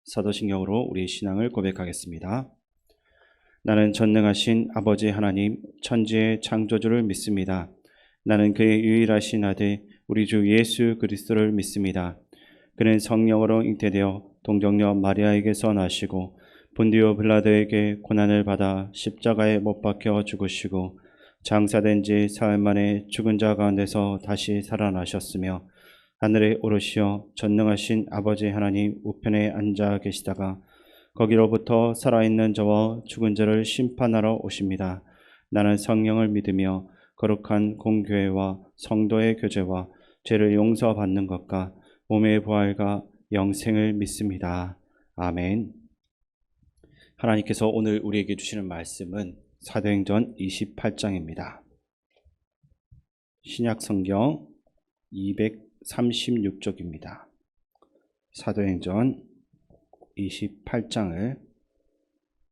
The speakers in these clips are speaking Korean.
사도신경으로 우리 신앙을 고백하겠습니다. 나는 전능하신 아버지 하나님 천지의 창조주를 믿습니다. 나는 그의 유일하신 아들 우리 주 예수 그리스도를 믿습니다. 그는 성령으로 잉태되어 동정녀 마리아에게서 나시고 본디오 빌라도에게 고난을 받아 십자가에 못 박혀 죽으시고 장사된 지 사흘 만에 죽은 자 가운데서 다시 살아나셨으며 하늘에 오르시어 전능하신 아버지 하나님 우편에 앉아 계시다가 거기로부터 살아있는 저와 죽은 자를 심판하러 오십니다. 나는 성령을 믿으며 거룩한 공교회와 성도의 교제와 죄를 용서받는 것과 몸의 부활과 영생을 믿습니다. 아멘. 하나님께서 오늘 우리에게 주시는 말씀은 사도행전 28장입니다. 신약성경 236쪽입니다. 사도행전 28장을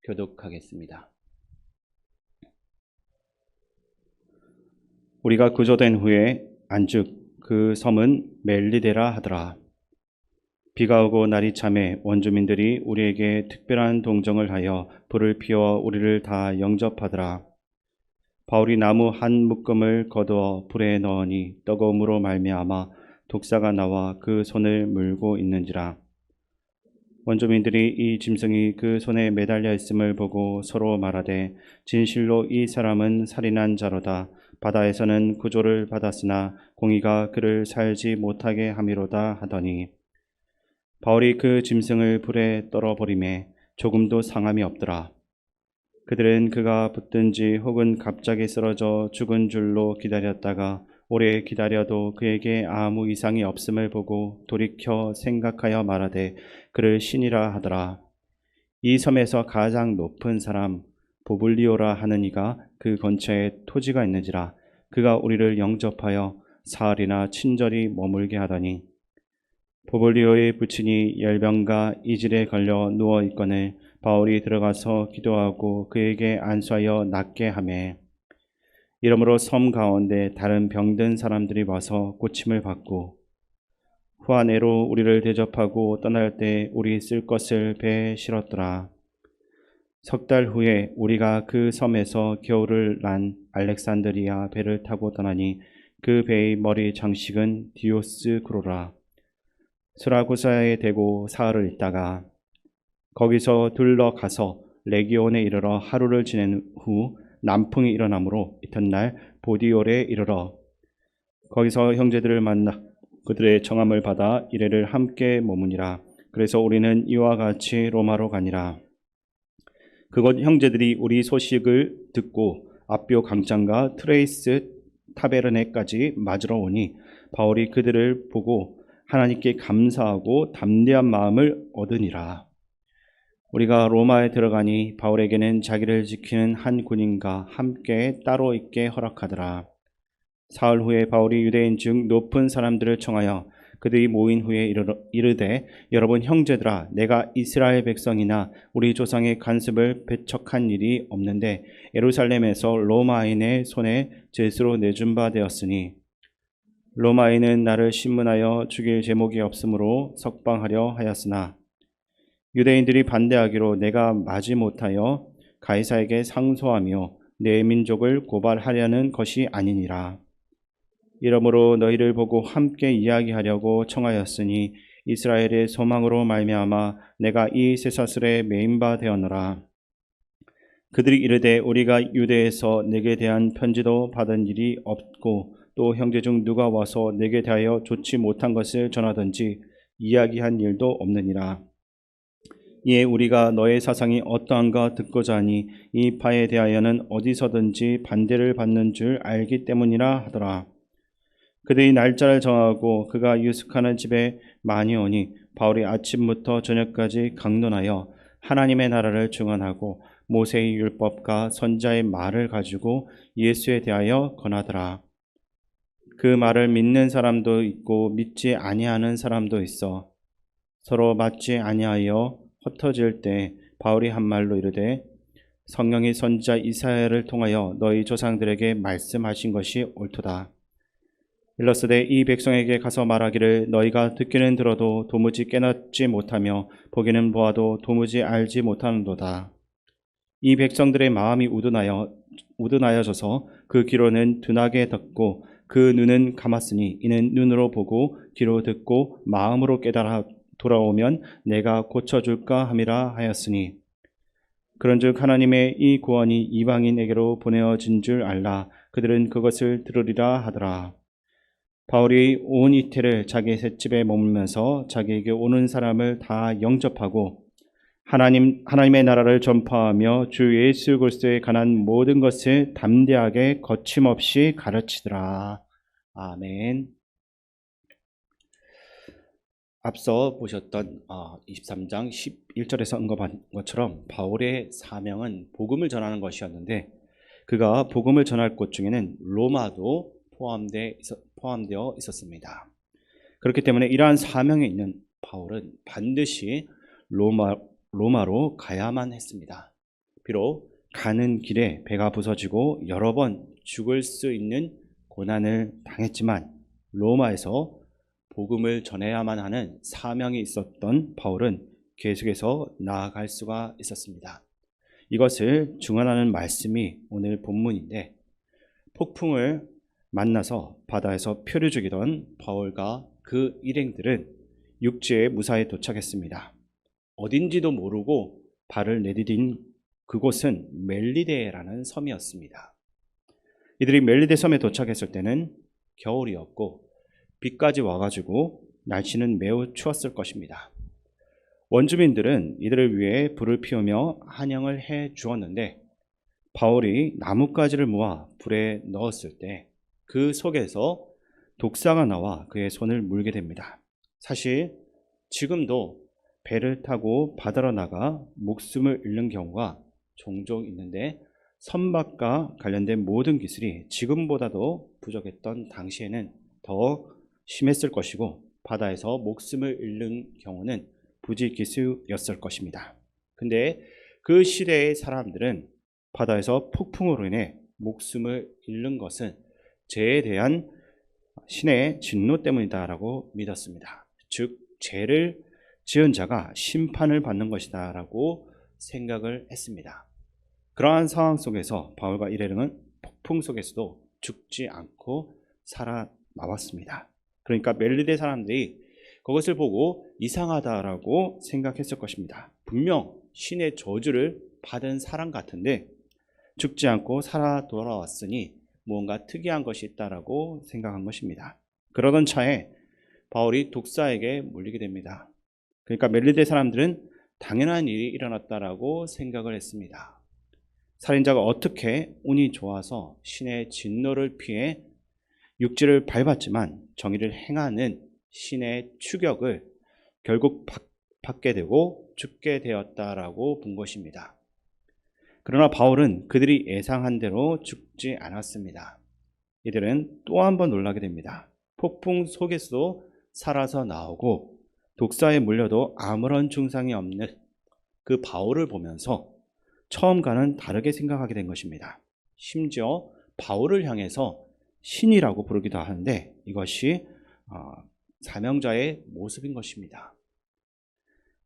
교독하겠습니다. 우리가 구조된 후에 안즉 그 섬은 멜리데라 하더라. 비가 오고 날이 참해 원주민들이 우리에게 특별한 동정을 하여 불을 피워 우리를 다 영접하더라. 바울이 나무 한 묶음을 거두어 불에 넣으니 뜨거움으로 말미암아 독사가 나와 그 손을 물고 있는지라. 원주민들이 이 짐승이 그 손에 매달려 있음을 보고 서로 말하되 진실로 이 사람은 살인한 자로다. 바다에서는 구조를 받았으나 공의가 그를 살지 못하게 함이로다 하더니 바울이 그 짐승을 불에 떨어버리매 조금도 상함이 없더라. 그들은 그가 붙든지 혹은 갑자기 쓰러져 죽은 줄로 기다렸다가 오래 기다려도 그에게 아무 이상이 없음을 보고 돌이켜 생각하여 말하되 그를 신이라 하더라. 이 섬에서 가장 높은 사람 보블리오라 하는 이가 그 근처에 토지가 있는지라. 그가 우리를 영접하여 사흘이나 친절히 머물게 하더니 보블리오의 부친이 열병과 이질에 걸려 누워 있거늘 바울이 들어가서 기도하고 그에게 안수하여 낫게 하매 이러므로 섬 가운데 다른 병든 사람들이 와서 고침을 받고 후아내로 우리를 대접하고 떠날 때 우리 쓸 것을 배에 실었더라. 석 달 후에 우리가 그 섬에서 겨울을 난 알렉산드리아 배를 타고 떠나니 그 배의 머리 장식은 디오스 그로라. 수라구사에 대고 사흘을 있다가 거기서 둘러가서 레기온에 이르러 하루를 지낸 후 남풍이 일어나므로 이튿날 보디올에 이르러 거기서 형제들을 만나 그들의 청함을 받아 이레를 함께 머무니라. 그래서 우리는 이와 같이 로마로 가니라. 그곳 형제들이 우리 소식을 듣고 아비오 강장과 트레이스 타베르네까지 맞으러 오니 바울이 그들을 보고 하나님께 감사하고 담대한 마음을 얻으니라. 우리가 로마에 들어가니 바울에게는 자기를 지키는 한 군인과 함께 따로 있게 허락하더라. 사흘 후에 바울이 유대인 중 높은 사람들을 청하여 그들이 모인 후에 이르되 여러분 형제들아, 내가 이스라엘 백성이나 우리 조상의 간습을 배척한 일이 없는데 예루살렘에서 로마인의 손에 죄수로 내준 바 되었으니 로마인은 나를 신문하여 죽일 제목이 없으므로 석방하려 하였으나 유대인들이 반대하기로 내가 마지못하여 가이사에게 상소하며 내 민족을 고발하려는 것이 아니니라. 이러므로 너희를 보고 함께 이야기하려고 청하였으니 이스라엘의 소망으로 말미암아 내가 이 쇠사슬에 매인 바 되었노라. 그들이 이르되 우리가 유대에서 내게 대한 편지도 받은 일이 없고 또 형제 중 누가 와서 내게 대하여 좋지 못한 것을 전하든지 이야기한 일도 없느니라. 이에 우리가 너의 사상이 어떠한가 듣고자 하니 이 바에 대하여는 어디서든지 반대를 받는 줄 알기 때문이라 하더라. 그들이 날짜를 정하고 그가 유숙하는 집에 많이 오니 바울이 아침부터 저녁까지 강론하여 하나님의 나라를 증언하고 모세의 율법과 선자의 말을 가지고 예수에 대하여 권하더라. 그 말을 믿는 사람도 있고 믿지 아니하는 사람도 있어 서로 맞지 아니하여 흩어질 때 바울이 한 말로 이르되 성령이 선지자 이사야를 통하여 너희 조상들에게 말씀하신 것이 옳도다. 일러스되 이 백성에게 가서 말하기를 너희가 듣기는 들어도 도무지 깨닫지 못하며 보기는 보아도 도무지 알지 못하는도다. 이 백성들의 마음이 우둔하여져서 그 귀로는 둔하게 듣고 그 눈은 감았으니 이는 눈으로 보고 귀로 듣고 마음으로 깨달아 돌아오면 내가 고쳐줄까 함이라 하였으니 그런즉 하나님의 이 구원이 이방인에게로 보내어진 줄 알라. 그들은 그것을 들으리라 하더라. 바울이 온 이태를 자기 셋집에 머물면서 자기에게 오는 사람을 다 영접하고 하나님의 나라를 전파하며 주 예수 그리스도에 관한 모든 것을 담대하게 거침없이 가르치더라. 아멘. 앞서 보셨던 23장 11절에서 언급한 것처럼 바울의 사명은 복음을 전하는 것이었는데 그가 복음을 전할 곳 중에는 로마도 포함되어 있었습니다. 그렇기 때문에 이러한 사명에 있는 바울은 반드시 로마로 가야만 했습니다. 비록 가는 길에 배가 부서지고 여러 번 죽을 수 있는 고난을 당했지만 로마에서 복음을 전해야만 하는 사명이 있었던 바울은 계속해서 나아갈 수가 있었습니다. 이것을 증언하는 말씀이 오늘 본문인데 폭풍을 만나서 바다에서 표를 죽이던 바울과 그 일행들은 육지에 무사히 도착했습니다. 어딘지도 모르고 발을 내디딘 그곳은 멜리데라는 섬이었습니다. 이들이 멜리데 섬에 도착했을 때는 겨울이었고 비까지 와가지고 날씨는 매우 추웠을 것입니다. 원주민들은 이들을 위해 불을 피우며 환영을 해 주었는데 바울이 나뭇가지를 모아 불에 넣었을 때 그 속에서 독사가 나와 그의 손을 물게 됩니다. 사실 지금도 배를 타고 바다로 나가 목숨을 잃는 경우가 종종 있는데 선박과 관련된 모든 기술이 지금보다도 부족했던 당시에는 더 심했을 것이고 바다에서 목숨을 잃는 경우는 부지기수였을 것입니다. 근데 그 시대의 사람들은 바다에서 폭풍으로 인해 목숨을 잃는 것은 죄에 대한 신의 진노 때문이다라고 믿었습니다. 즉 죄를 지은 자가 심판을 받는 것이다라고 생각을 했습니다. 그러한 상황 속에서 바울과 일행은 폭풍 속에서도 죽지 않고 살아나왔습니다. 그러니까 멜리데 사람들이 그것을 보고 이상하다라고 생각했을 것입니다. 분명 신의 저주를 받은 사람 같은데 죽지 않고 살아 돌아왔으니 무언가 특이한 것이 있다라고 생각한 것입니다. 그러던 차에 바울이 독사에게 물리게 됩니다. 그러니까 멜리데 사람들은 당연한 일이 일어났다라고 생각을 했습니다. 살인자가 어떻게 운이 좋아서 신의 진노를 피해 육지를 밟았지만 정의를 행하는 신의 추격을 결국 받게 되고 죽게 되었다라고 본 것입니다. 그러나 바울은 그들이 예상한 대로 죽지 않았습니다. 이들은 또 한 번 놀라게 됩니다. 폭풍 속에서도 살아서 나오고 독사에 물려도 아무런 증상이 없는 그 바울을 보면서 처음과는 다르게 생각하게 된 것입니다. 심지어 바울을 향해서 신이라고 부르기도 하는데 이것이 사명자의 모습인 것입니다.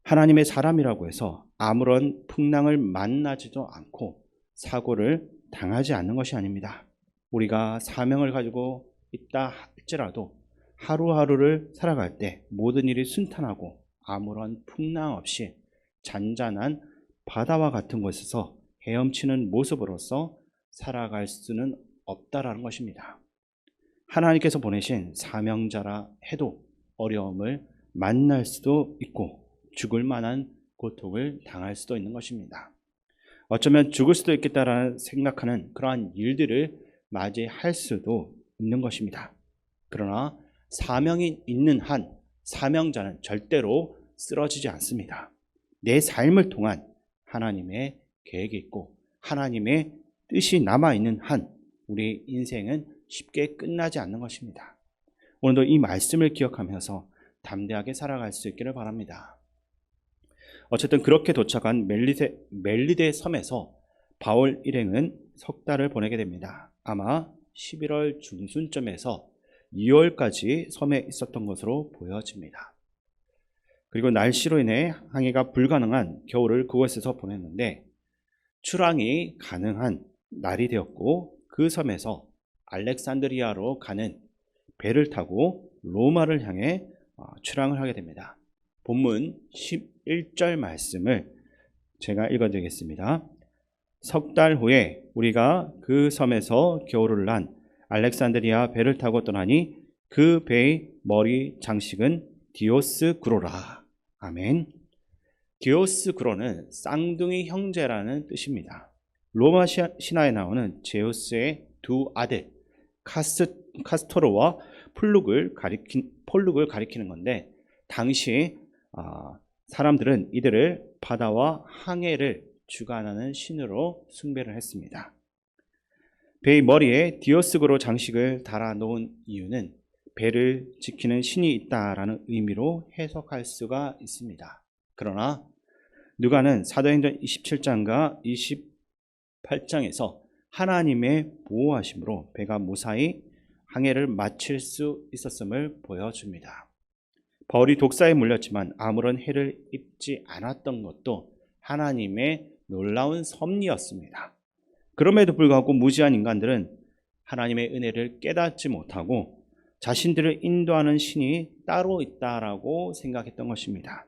하나님의 사람이라고 해서 아무런 풍랑을 만나지도 않고 사고를 당하지 않는 것이 아닙니다. 우리가 사명을 가지고 있다 할지라도 하루하루를 살아갈 때 모든 일이 순탄하고 아무런 풍랑 없이 잔잔한 바다와 같은 곳에서 헤엄치는 모습으로서 살아갈 수는 없다라는 것입니다. 하나님께서 보내신 사명자라 해도 어려움을 만날 수도 있고 죽을 만한 고통을 당할 수도 있는 것입니다. 어쩌면 죽을 수도 있겠다라는 생각하는 그러한 일들을 맞이할 수도 있는 것입니다. 그러나 사명이 있는 한 사명자는 절대로 쓰러지지 않습니다. 내 삶을 통한 하나님의 계획이 있고 하나님의 뜻이 남아있는 한 우리 인생은 쉽게 끝나지 않는 것입니다. 오늘도 이 말씀을 기억하면서 담대하게 살아갈 수 있기를 바랍니다. 어쨌든 그렇게 도착한 멜리데 섬에서 바울 일행은 석 달을 보내게 됩니다. 아마 11월 중순쯤에서 2월까지 섬에 있었던 것으로 보여집니다. 그리고 날씨로 인해 항해가 불가능한 겨울을 그곳에서 보냈는데 출항이 가능한 날이 되었고 그 섬에서 알렉산드리아로 가는 배를 타고 로마를 향해 출항을 하게 됩니다. 본문 11절 말씀을 제가 읽어드리겠습니다. 석 달 후에 우리가 그 섬에서 겨울을 난 알렉산드리아 배를 타고 떠나니 그 배의 머리 장식은 디오스구로라. 아멘. 디오스구로는 쌍둥이 형제라는 뜻입니다. 로마 신화에 나오는 제우스의 두 아들 카스토르와 폴룩을 가리키는 건데 당시 사람들은 이들을 바다와 항해를 주관하는 신으로 숭배를 했습니다. 배의 머리에 디오스구로 장식을 달아 놓은 이유는 배를 지키는 신이 있다라는 의미로 해석할 수가 있습니다. 그러나 누가는 사도행전 27장과 28장에서 하나님의 보호하심으로 배가 무사히 항해를 마칠 수 있었음을 보여줍니다. 바울이 독사에 물렸지만 아무런 해를 입지 않았던 것도 하나님의 놀라운 섭리였습니다. 그럼에도 불구하고 무지한 인간들은 하나님의 은혜를 깨닫지 못하고 자신들을 인도하는 신이 따로 있다라고 생각했던 것입니다.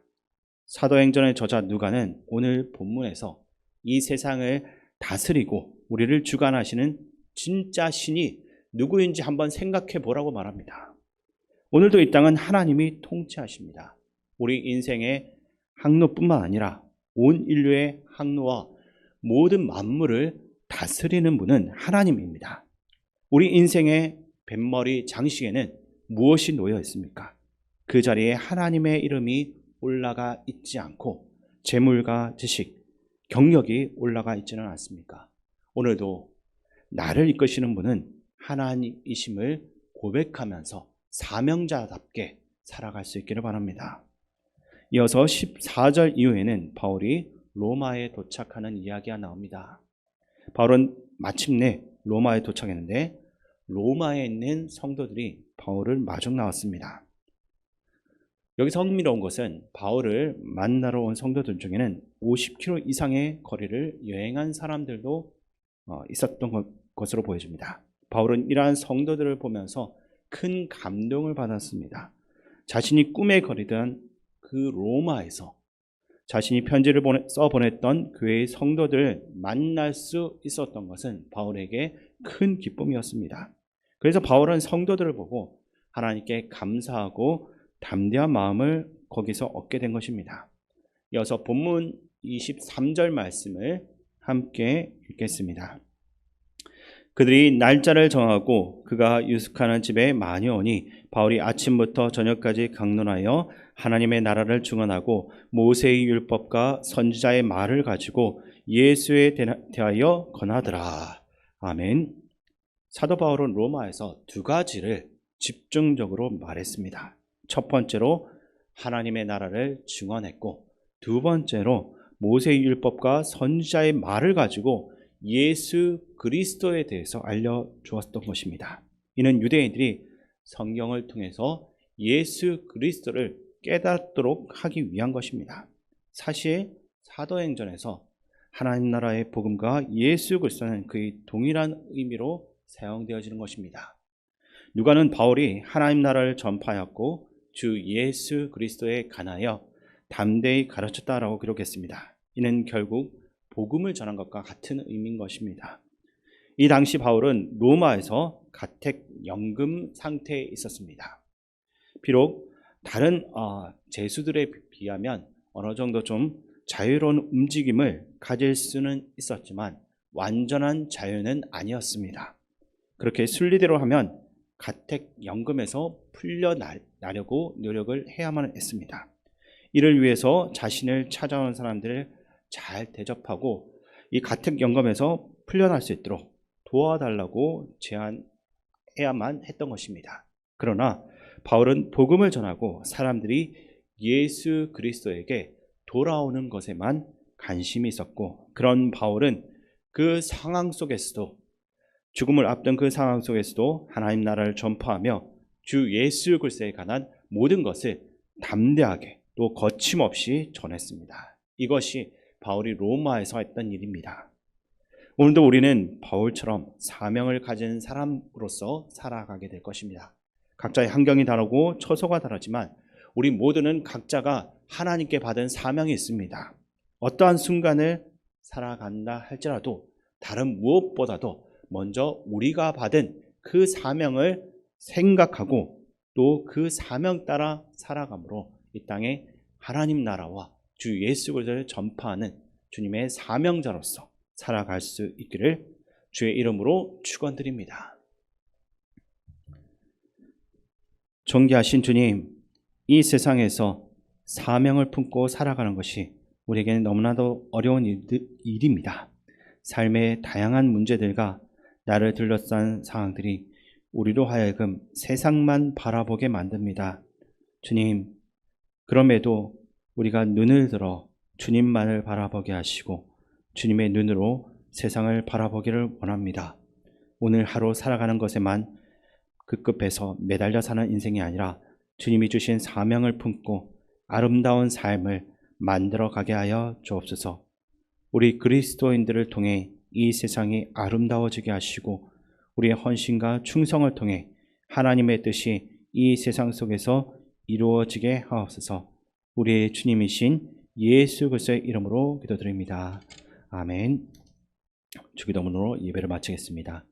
사도행전의 저자 누가는 오늘 본문에서 이 세상을 다스리고 우리를 주관하시는 진짜 신이 누구인지 한번 생각해 보라고 말합니다. 오늘도 이 땅은 하나님이 통치하십니다. 우리 인생의 항로뿐만 아니라 온 인류의 항로와 모든 만물을 다스리는 분은 하나님입니다. 우리 인생의 뱃머리 장식에는 무엇이 놓여 있습니까? 그 자리에 하나님의 이름이 올라가 있지 않고 재물과 지식, 경력이 올라가 있지는 않습니까? 오늘도 나를 이끄시는 분은 하나님이심을 고백하면서 사명자답게 살아갈 수 있기를 바랍니다. 이어서 14절 이후에는 바울이 로마에 도착하는 이야기가 나옵니다. 바울은 마침내 로마에 도착했는데 로마에 있는 성도들이 바울을 마중 나왔습니다. 여기서 흥미로운 것은 바울을 만나러 온 성도들 중에는 50km 이상의 거리를 여행한 사람들도 있었던 것으로 보여집니다. 바울은 이러한 성도들을 보면서 큰 감동을 받았습니다. 자신이 꿈에 거리던 그 로마에서 자신이 편지를 써 보냈던 교회의 성도들을 만날 수 있었던 것은 바울에게 큰 기쁨이었습니다. 그래서 바울은 성도들을 보고 하나님께 감사하고 담대한 마음을 거기서 얻게 된 것입니다. 이어서 본문 23절 말씀을 함께 읽겠습니다. 그들이 날짜를 정하고 그가 유숙하는 집에 많이 오니 바울이 아침부터 저녁까지 강론하여 하나님의 나라를 증언하고 모세의 율법과 선지자의 말을 가지고 예수에 대하여 권하더라. 아멘. 사도 바울은 로마에서 두 가지를 집중적으로 말했습니다. 첫 번째로 하나님의 나라를 증언했고 두 번째로 모세의 율법과 선지자의 말을 가지고 예수 그리스도에 대해서 알려주었던 것입니다. 이는 유대인들이 성경을 통해서 예수 그리스도를 깨닫도록 하기 위한 것입니다. 사실 사도행전에서 하나님 나라의 복음과 예수 그리스도는 그의 동일한 의미로 사용되어지는 것입니다. 누가는 바울이 하나님 나라를 전파하였고 주 예수 그리스도에 관하여 담대히 가르쳤다라고 기록했습니다. 이는 결국 복음을 전한 것과 같은 의미인 것입니다. 이 당시 바울은 로마에서 가택연금 상태에 있었습니다. 비록 다른 제수들에 비하면 어느 정도 좀 자유로운 움직임을 가질 수는 있었지만 완전한 자유는 아니었습니다. 그렇게 순리대로 하면 가택연금에서 풀려나려고 노력을 해야만 했습니다. 이를 위해서 자신을 찾아오는 사람들을 잘 대접하고 이 가택연금에서 풀려날 수 있도록 도와달라고 제안해야만 했던 것입니다. 그러나 바울은 복음을 전하고 사람들이 예수 그리스도에게 돌아오는 것에만 관심이 있었고, 그런 바울은 그 상황 속에서도, 죽음을 앞둔 그 상황 속에서도 하나님 나라를 전파하며 주 예수 그리스도에 관한 모든 것을 담대하게 또 거침없이 전했습니다. 이것이 바울이 로마에서 했던 일입니다. 오늘도 우리는 바울처럼 사명을 가진 사람으로서 살아가게 될 것입니다. 각자의 환경이 다르고 처소가 다르지만 우리 모두는 각자가 하나님께 받은 사명이 있습니다. 어떠한 순간을 살아간다 할지라도 다른 무엇보다도 먼저 우리가 받은 그 사명을 생각하고 또 그 사명 따라 살아감으로 이 땅에 하나님 나라와 주 예수 그리스도를 전파하는 주님의 사명자로서 살아갈 수 있기를 주의 이름으로 축원드립니다. 존귀하신 주님, 이 세상에서 사명을 품고 살아가는 것이 우리에게는 너무나도 어려운 일입니다. 삶의 다양한 문제들과 나를 둘러싼 상황들이 우리로 하여금 세상만 바라보게 만듭니다. 주님, 그럼에도 우리가 눈을 들어 주님만을 바라보게 하시고 주님의 눈으로 세상을 바라보기를 원합니다. 오늘 하루 살아가는 것에만 급급해서 매달려 사는 인생이 아니라 주님이 주신 사명을 품고 아름다운 삶을 만들어 가게 하여 주옵소서. 우리 그리스도인들을 통해 이 세상이 아름다워지게 하시고 우리의 헌신과 충성을 통해 하나님의 뜻이 이 세상 속에서 이루어지게 하옵소서. 우리의 주님이신 예수 그리스도의 이름으로 기도드립니다. 아멘. 주기도문으로 예배를 마치겠습니다.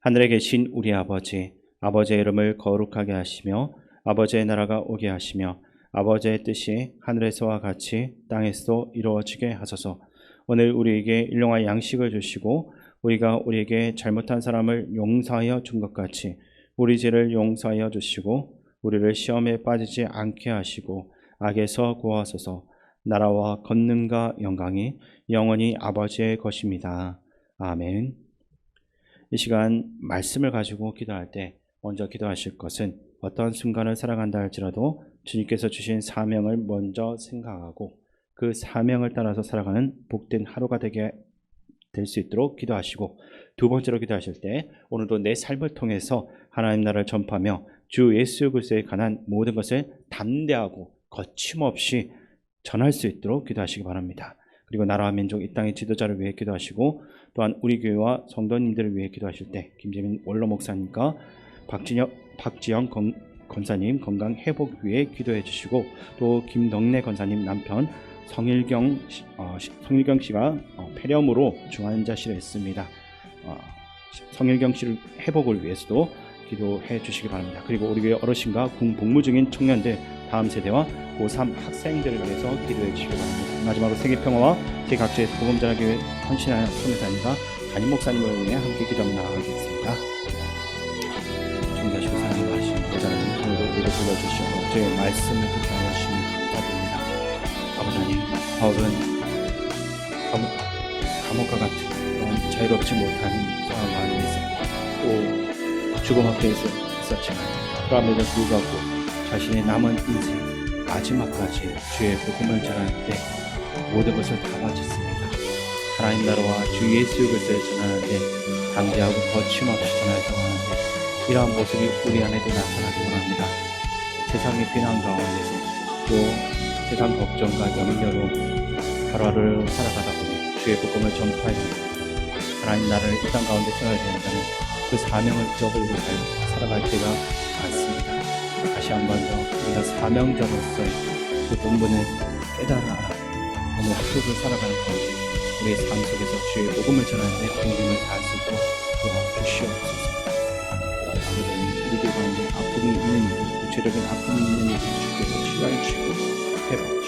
하늘에 계신 우리 아버지, 아버지의 이름을 거룩하게 하시며 아버지의 나라가 오게 하시며 아버지의 뜻이 하늘에서와 같이 땅에서도 이루어지게 하소서. 오늘 우리에게 일용할 양식을 주시고 우리가 우리에게 잘못한 사람을 용서하여 준 것 같이 우리 죄를 용서하여 주시고 우리를 시험에 빠지지 않게 하시고 악에서 구하소서. 나라와 권능과 영광이 영원히 아버지의 것입니다. 아멘. 이 시간 말씀을 가지고 기도할 때 먼저 기도하실 것은 어떤 순간을 살아간다 할지라도 주님께서 주신 사명을 먼저 생각하고 그 사명을 따라서 살아가는 복된 하루가 되게 될 수 있도록 기도하시고, 두 번째로 기도하실 때 오늘도 내 삶을 통해서 하나님 나라를 전파하며 주 예수 그리스도에 관한 모든 것을 담대하고 거침없이 전할 수 있도록 기도하시기 바랍니다. 그리고 나라와 민족 이 땅의 지도자를 위해 기도하시고 또한 우리 교회와 성도님들을 위해 기도하실 때 김재민 원로 목사님과 박지영 권사님 건강 회복 위해 기도해 주시고 또 김덕래 권사님 남편 성일경 씨가 폐렴으로 중환자실에 있습니다. 성일경 씨를 회복을 위해서도 기도해 주시기 바랍니다. 그리고 우리 교회 어르신과 군 복무 중인 청년들 다음 세대와 고3 학생들을 위해서 기도해 주시기 바랍니다. 마지막으로 세계평화와 세계각지에서 복음 전하기 위해 헌신하는 선교사님과 담임 목사님을 위해 함께 기도하며 나아가겠습니다. 존귀하시고 사랑이 많으신 대단한 오늘도 우리를 불러주시고 저의 말씀을 듣게 하여 주시니 감사드립니다. 아버지 하나님, 바울은 감옥과 같은 그런 자유롭지 못한 상황 안에 있었고 또 죽음 앞에 있었지만 그럼에도 불구하고 자신의 남은 인생 마지막까지 주의 복음을 전할 때 모든 것을 다 바쳤습니다. 하나님 나라와 주 예수 그리스도를 전하는데 담대하고 거침없이 전하려고 하는데 이러한 모습이 우리 안에도 나타나기 원합니다. 세상의 비난 가운데서 또 세상 걱정과 염려로 하루하루를 살아가다 보니 주의 복음을 전파해야 합니다. 하나님 나라를 이 땅 가운데 세워야 된다는 그 사명을 잊어버리고 살아갈 때가 많습니다. 다시 한 번 더 우리가 사명자로서의 그 본분을 깨달아 오늘 하루를 살아가는 가운데 우리의 삶 속에서 주의 복음을 전하는데 동림을 다할 수 있도록 도와주시옵소서. 우리 교회 가운데 아픔이 있는 일, 구체적인 아픔이 있는 일 주께서 치유하여 주시고 회복